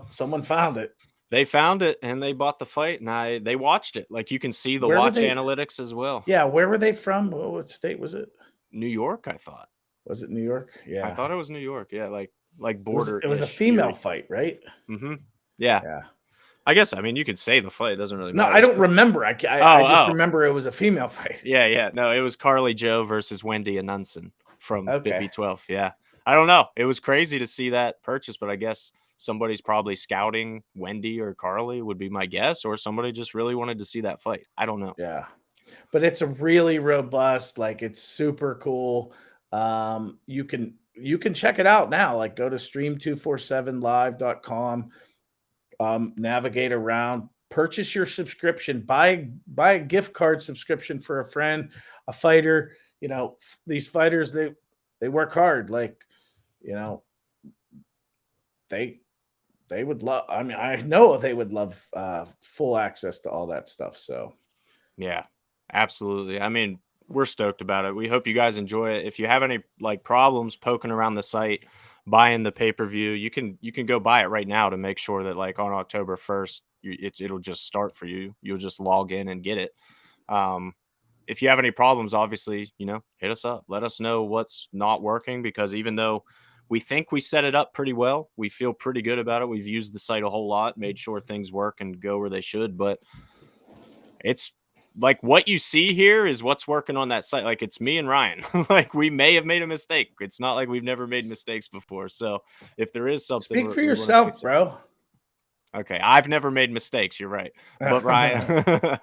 someone found it. They found it and they bought the fight and they watched it. Like you can see the Where were watch they? analytics as well. Yeah, where were they from? What state was it? New York, I thought. Was it New York? I Yeah. thought it was New York. Yeah, like It was a border. female fight, right? Mm-hmm. Yeah. Yeah. I guess I mean you could say the fight. It doesn't really No, matter. I don't remember. I just Oh. remember it was a female fight. Yeah. No, it was Carly Joe versus Wendy Anunson from Okay. B12. Yeah. I don't know. It was crazy to see that purchase, but I guess somebody's probably scouting Wendy or Carly would be my guess, or somebody just really wanted to see that fight. I don't know. Yeah. But it's a really robust, like it's super cool. You can check it out now. Like go to stream247live.com, navigate around, purchase your subscription, buy a gift card subscription for a friend, a fighter. You know, these fighters, they work hard. Like, you know, they would love, I mean, I know they would love full access to all that stuff. So Yeah, absolutely. I mean, we're stoked about it. We hope you guys enjoy it. If you have any like problems poking around the site, buying the pay-per-view, you can go buy it right now to make sure that like on October 1st, it'll just start for you. You'll just log in and get it. If you have any problems, obviously, you know, hit us up. Let us know what's not working because even though we think we set it up pretty well, we feel pretty good about it. We've used the site a whole lot, made sure things work and go where they should, but it's like what you see here is what's working on that site. Like it's me and Ryan. Like we may have made a mistake. It's not like we've never made mistakes before. So if there is something, speak for we wanna yourself, fix it. bro. Okay, I've never made mistakes. You're right, but Ryan.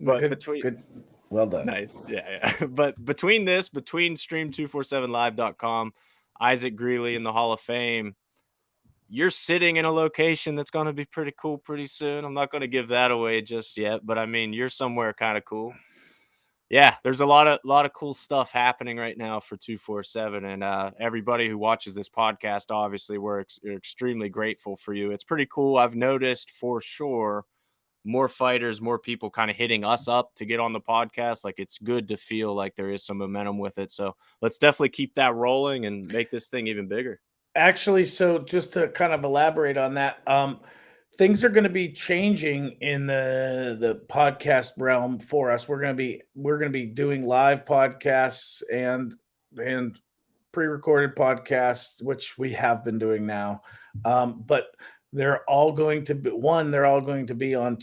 But good. Well done. Nice. Yeah. But between stream247live.com, Isaac Greeley in the Hall of Fame, you're sitting in a location that's going to be pretty cool pretty soon. I'm not going to give that away just yet, but I mean, you're somewhere kind of cool. Yeah, there's a lot of cool stuff happening right now for 247 and everybody who watches this podcast, obviously we're extremely grateful for you. It's pretty cool. I've noticed for sure more fighters, more people kind of hitting us up to get on the podcast. Like it's good to feel like there is some momentum with it. So let's definitely keep that rolling and make this thing even bigger. Actually, so just to kind of elaborate on that, things are going to be changing in the podcast realm for us. We're going to be doing live podcasts and pre-recorded podcasts, which we have been doing now. But they're all going to be on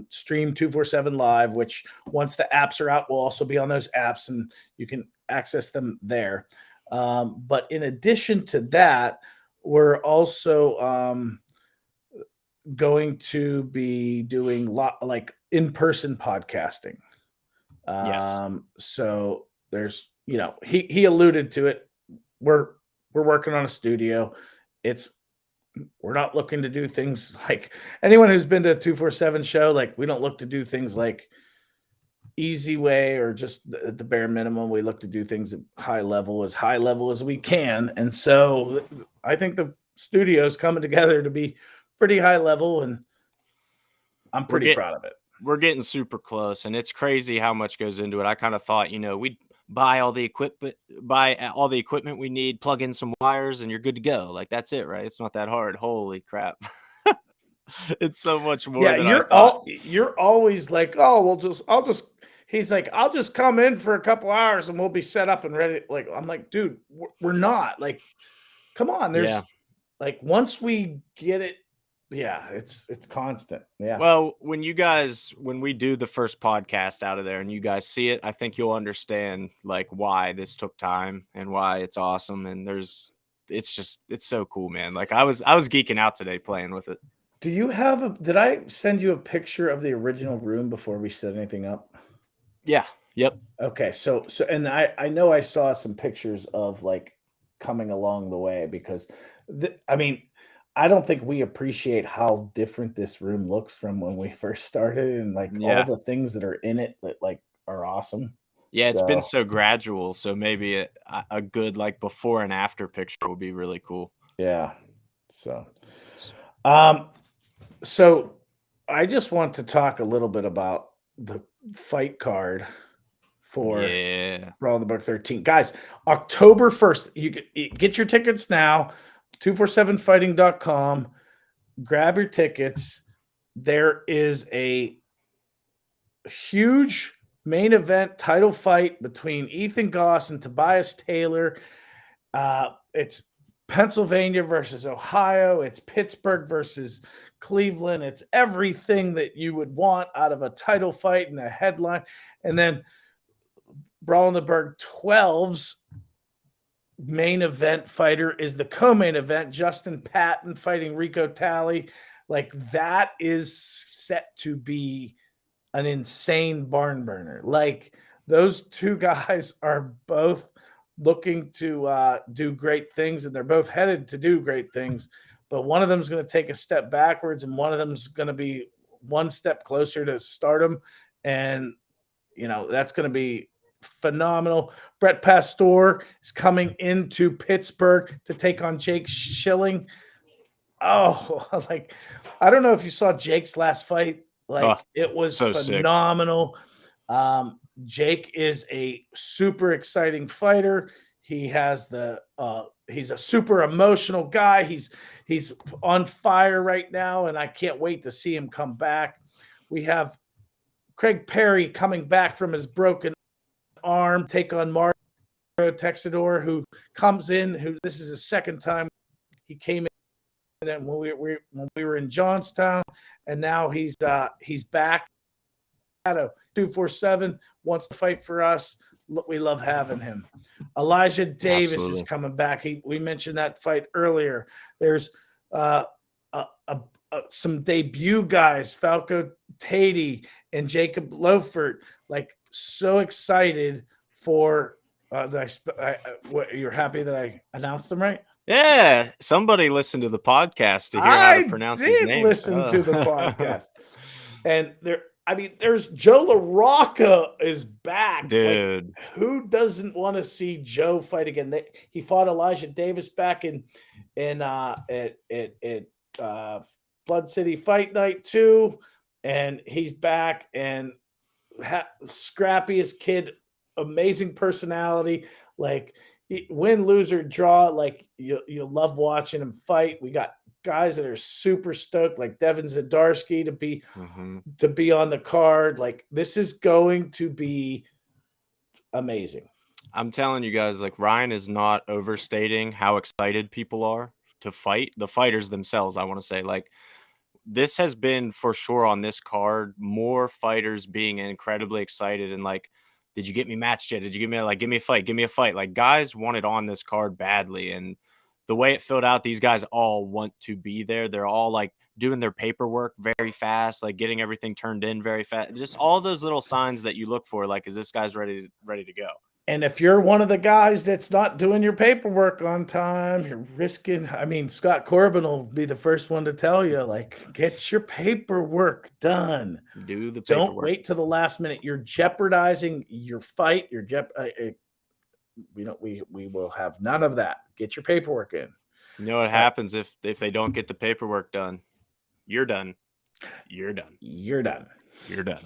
Stream 247 Live, which once the apps are out, we'll also be on those apps and you can access them there. But in addition to that, we're also going to be doing like in-person podcasting. Yes. So there's, you know, he alluded to it. We're working on a studio. We're not looking to do things like anyone who's been to a 247 show. Like we don't look to do things like easy way or just at the bare minimum. We look to do things at high level as we can. And so I think the studio's coming together to be pretty high level, and I'm pretty proud of it. We're getting super close, and it's crazy how much goes into it. I kind of thought, we'd buy all the equipment we need, plug in some wires, and you're good to go. Like, that's it, right? It's not that hard. Holy crap. It's so much more than I thought. You're always like, oh, he's like, I'll just come in for a couple hours and we'll be set up and ready. Like, I'm like, dude, we're not. Like, come on. There's like, once we get it, it's constant. Yeah. Well, when we do the first podcast out of there and you guys see it, I think you'll understand like why this took time and why it's awesome. And it's so cool, man. Like I was geeking out today playing with it. Do you have did I send you a picture of the original room before we set anything up? Yeah. Yep. Okay. So, and I know I saw some pictures of like coming along the way because I don't think we appreciate how different this room looks from when we first started, and like all the things that are in it that like are awesome. Yeah. It's been so gradual. So maybe a good like before and after picture will be really cool. Yeah. So I just want to talk a little bit about the fight card for Brawl in the Book 13. Guys, October 1st, you get your tickets now, 247fighting.com. Grab your tickets. There is a huge main event title fight between Ethan Goss and Tobias Taylor. It's Pennsylvania versus Ohio. It's Pittsburgh versus Cleveland. It's everything that you would want out of a title fight and a headline. And then Brawl in the Berg 12's main event fighter is the co-main event, Justin Patton fighting Rico Talley. Like, that is set to be an insane barn burner. Like, those two guys are both looking to do great things, and they're both headed to do great things, but one of them is going to take a step backwards and one of them is going to be one step closer to stardom. And that's going to be phenomenal. Brett Pastor is coming into Pittsburgh to take on Jake Schilling. Oh, like, I don't know if you saw Jake's last fight. Like, it was so phenomenal. Jake is a super exciting fighter. He has he's a super emotional guy. He's on fire right now, and I can't wait to see him come back. We have Craig Perry coming back from his broken arm, take on Mario Texador, who comes in. This is his second time he came in when we were in Johnstown, and now he's back. 247 wants to fight for us. We love having him. Elijah Davis is coming back. We mentioned that fight earlier. There's some debut guys, Falco Tatey and Jacob Lofert. Like, so excited for you're happy that I announced them right? Yeah, somebody listened to the podcast to hear how to pronounce his name. I did listen to the podcast. And there's Joe LaRocca is back. Dude. Like, who doesn't want to see Joe fight again? He fought Elijah Davis back in Flood City Fight Night 2, and he's back, and scrappiest kid, amazing personality. Like, win, lose, or draw, like, you'll love watching him fight. We got guys that are super stoked, like Devin Zadarsky to be on the card. Like, this is going to be amazing. I'm telling you guys, like, Ryan is not overstating how excited people are to fight. The fighters themselves, I want to say, like, this has been for sure on this card, more fighters being incredibly excited and like, did you get me matched yet? Did you give me a fight? Give me a fight. Like, guys wanted on this card badly, and the way it filled out, these guys all want to be there. They're all like doing their paperwork very fast, like getting everything turned in very fast. Just all those little signs that you look for. Like, is this guy's ready to go? And if you're one of the guys that's not doing your paperwork on time, you're risking. I mean, Scott Corbin will be the first one to tell you, like, get your paperwork done. Do the Don't paperwork. wait till the last minute. You're jeopardizing your fight. We will have none of that. Get your paperwork in. You know what happens if they don't get the paperwork done? You're done. You're done. You're done. You're done.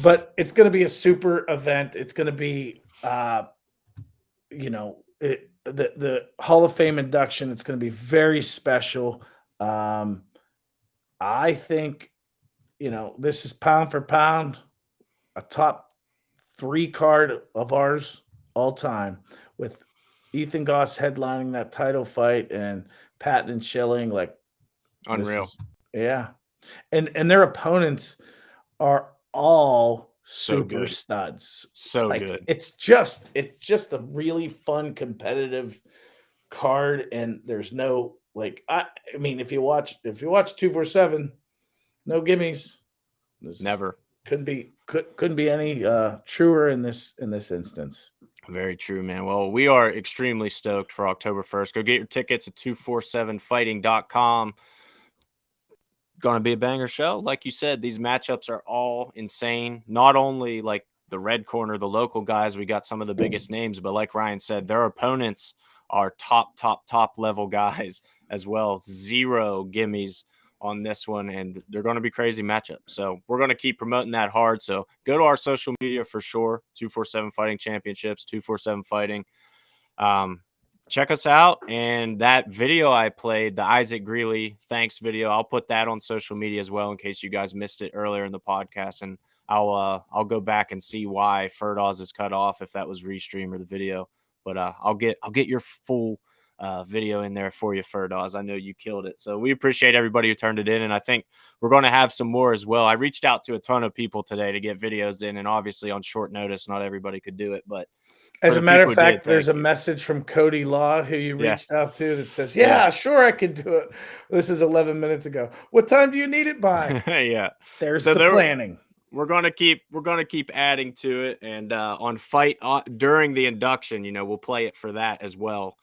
But it's going to be a super event. It's going to be, the Hall of Fame induction. It's going to be very special. I think, this is pound for pound a top 3 card of ours all time, with Ethan Goss headlining that title fight and Patton and Schilling. Like, Unreal. Yeah. And their opponents are all So super good. studs. So Like, good. It's just a really fun competitive card, and there's no I mean, if you watch 247, no gimmies. Never. Couldn't be any truer in this instance. Very true, man. Well, we are extremely stoked for October 1st. Go get your tickets at 247fighting.com. Going to be a banger show. Like you said, these matchups are all insane. Not only like the red corner, the local guys, we got some of the biggest names, but like Ryan said, their opponents are top level guys as well. 0 gimmies on this one, and they're going to be crazy matchups. So we're going to keep promoting that hard. So go to our social media for sure. 247 Fighting Championships, 247 Fighting. Check us out. And that video I played, the Isaac Greeley thanks video, I'll put that on social media as well in case you guys missed it earlier in the podcast. And I'll go back and see why Ferdoz is cut off, if that was restream or the video. But I'll get your full video in there for you, Ferdoz. I know you killed it. So we appreciate everybody who turned it in. And I think we're going to have some more as well. I reached out to a ton of people today to get videos in, and obviously on short notice, not everybody could do it, but as a matter of fact, there's a message from Cody Law, who you reached out to, that says, yeah, sure, I can do it. This is 11 minutes ago. What time do you need it by? Yeah. There's the planning. We're gonna keep adding to it, and on fight during the induction, we'll play it for that as well,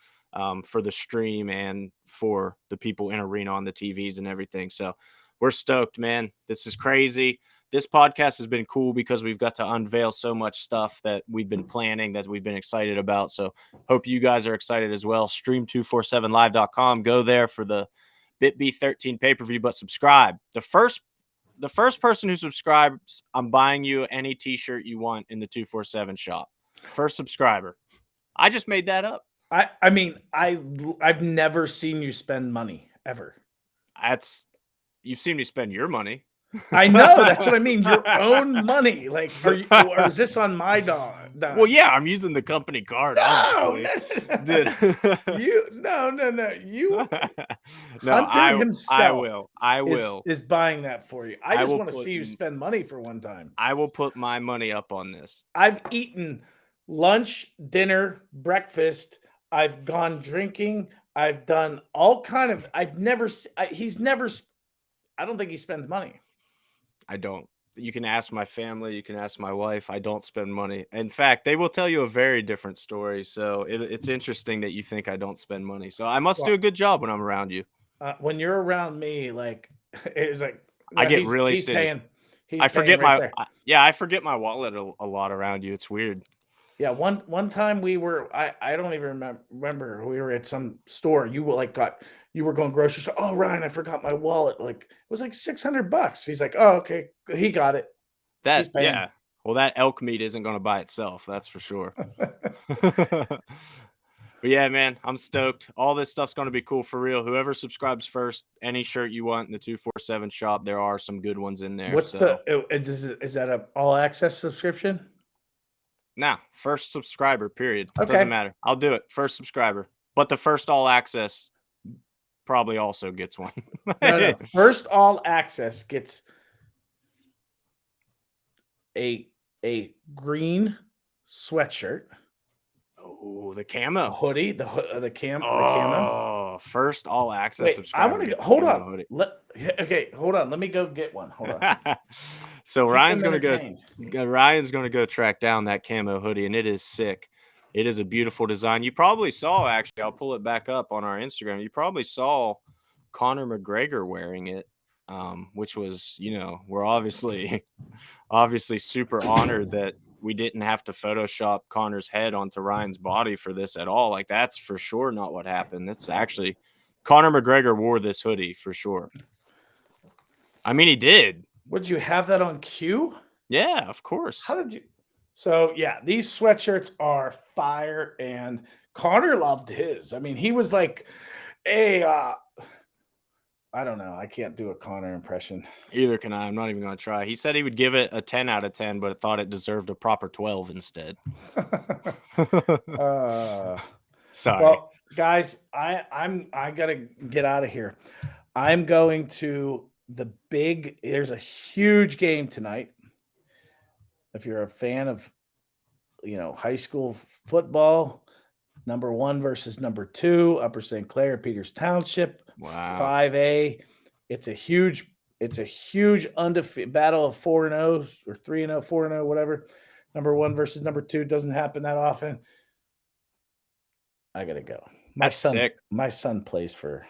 for the stream and for the people in arena on the TVs and everything. So we're stoked, man. This is crazy. This podcast has been cool because we've got to unveil so much stuff that we've been planning, that we've been excited about. So hope you guys are excited as well. Stream247live.com. Go there for the BitB 13 pay-per-view, but subscribe. The first person who subscribes, I'm buying you any t-shirt you want in the 247 shop. First subscriber. I just made that up. I mean, I've never seen you spend money ever. You've seen me spend your money. I know, that's what I mean. Your own money. Like, or is this on my dime? Well, yeah, I'm using the company card. No, dude. You No, Hunter himself I will. Is buying that for you. I just want to see you spend money for one time. I will put my money up on this. I've eaten lunch, dinner, breakfast. I've gone drinking. I've done all kind of. He's never. I don't think he spends money. I don't. You can ask my family. You can ask my wife. I don't spend money. In fact, they will tell you a very different story. So it's interesting that you think I don't spend money. So I must do a good job when I'm around you. When you're around me, like, it's like I get really he's stingy. paying. I forget I forget my wallet a lot around you. It's weird. Yeah, one time we were. I don't even remember. We were at some store. You were going grocery store. Oh, Ryan, I forgot my wallet. Like, it was like $600. He's like, oh, okay, he got it. Yeah. Well, that elk meat isn't going to buy itself. That's for sure. But yeah, man, I'm stoked. All this stuff's going to be cool for real. Whoever subscribes first, any shirt you want in the 247 shop, there are some good ones in there. Is that a all access subscription? Nah, first subscriber, period. Okay. Doesn't matter. I'll do it. First subscriber. But the first all access probably also gets one. No. First all access gets a green sweatshirt. Oh, the camo hoodie, the camo. Oh, first all access subscriber. I want to hold on. Hold on. Let me go get one. Hold on. So Keep Ryan's them gonna go. entertained. Ryan's gonna go track down that camo hoodie, and it is sick. It is a beautiful design. You probably saw, actually, I'll pull it back up on our Instagram. You probably saw Conor McGregor wearing it, which was, we're obviously super honored that we didn't have to Photoshop Conor's head onto Ryan's body for this at all. Like, that's for sure not what happened. That's actually Conor McGregor wore this hoodie for sure. I mean, he did. Would you have that on cue? Yeah, of course. How did you? So yeah, these sweatshirts are fire, and Connor loved his. I mean, he was like, "Hey, I don't know. I can't do a Connor impression." Either can I. I'm not even going to try. He said he would give it a 10 out of 10, but thought it deserved a proper 12 instead. Sorry. Well, guys, I gotta get out of here. I'm going to there's a huge game tonight. If you're a fan of, high school football, number 1 versus number 2, Upper St. Clair, Peters Township, Wow. 5A. It's a huge undefeated battle of 4-0 or 3-0, 4-0, whatever. Number 1 versus number 2 doesn't happen that often. I gotta go. That's sick. My son plays for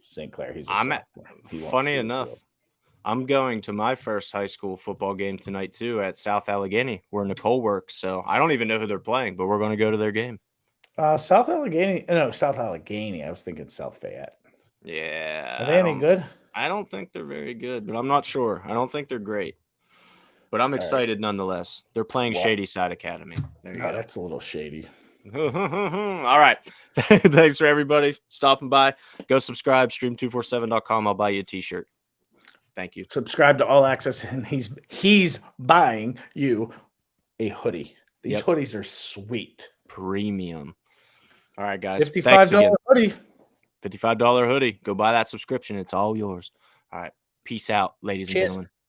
St. Clair. He's a sophomore. Funny enough, I'm going to my first high school football game tonight too at South Allegheny, where Nicole works. So I don't even know who they're playing, but we're going to go to their game. South Allegheny. No, South Allegheny. I was thinking South Fayette. Yeah. Are they any good? I don't think they're very good, but I'm not sure. I don't think they're great. But I'm excited nonetheless. They're playing Shady Side Academy. There you go. That's a little shady. All right. Thanks for everybody stopping by. Go subscribe, stream247.com. I'll buy you a t-shirt. Thank you. Subscribe to All Access, and he's buying you a hoodie. These hoodies are sweet. Premium. All right, guys. $55 hoodie. $55 hoodie. Go buy that subscription. It's all yours. All right. Peace out, ladies and gentlemen.